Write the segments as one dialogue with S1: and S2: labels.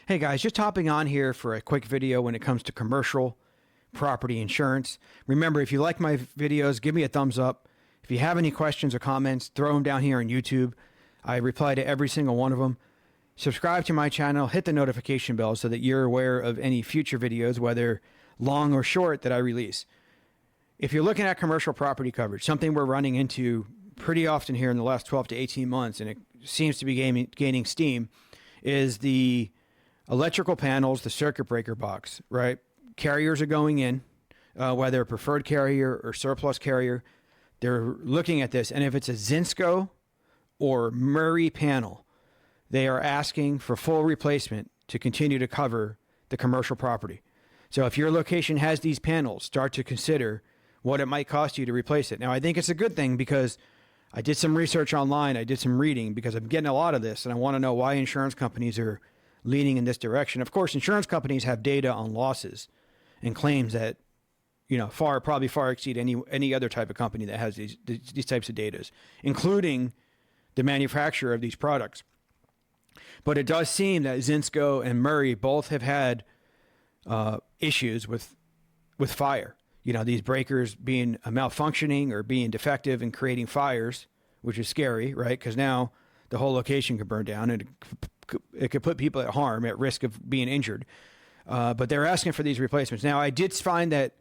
S1: Hey guys, just hopping on here for a quick video when it comes to commercial property insurance. Remember, if you like my videos, give me a thumbs up. If you have any questions or comments, throw them down here on YouTube. I reply to every single one of them. Subscribe to my channel, hit the notification bell so that you're aware of any future videos, whether long or short, that I release. If you're looking at commercial property coverage, something we're running into pretty often here in the last 12 to 18 months, and it seems to be gaining steam, is the electrical panels, the circuit breaker box, right? Carriers are going in, whether a preferred carrier or surplus carrier, they're looking at this. And if it's a Zinsco or Murray panel, they are asking for full replacement to continue to cover the commercial property. So if your location has these panels, start to consider what it might cost you to replace it. Now, I think it's a good thing because I did some research online. I did some reading because I'm getting a lot of this, and I want to know why insurance companies are leaning in this direction. Of course, insurance companies have data on losses and claims that, probably far exceed any other type of company that has these types of data, including the manufacturer of these products. But it does seem that Zinsco and Murray both have had issues with fire. These breakers being malfunctioning or being defective and creating fires, which is scary, right? Because now the whole location could burn down and it could put people at harm, at risk of being injured. But they're asking for these replacements. Now, I did find that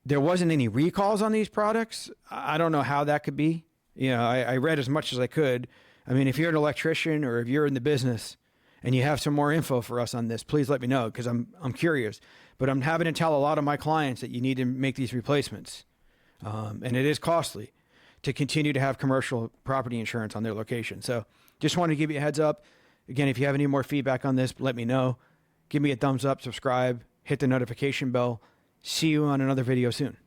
S1: there wasn't any recalls on these products. I don't know how that could be. I read as much as I could. I mean, if you're an electrician or if you're in the business and you have some more info for us on this, please let me know, because I'm curious. But I'm having to tell a lot of my clients that you need to make these replacements. And it is costly to continue to have commercial property insurance on their location. So just want to give you a heads up. Again, if you have any more feedback on this, let me know. Give me a thumbs up, subscribe, hit the notification bell. See you on another video soon.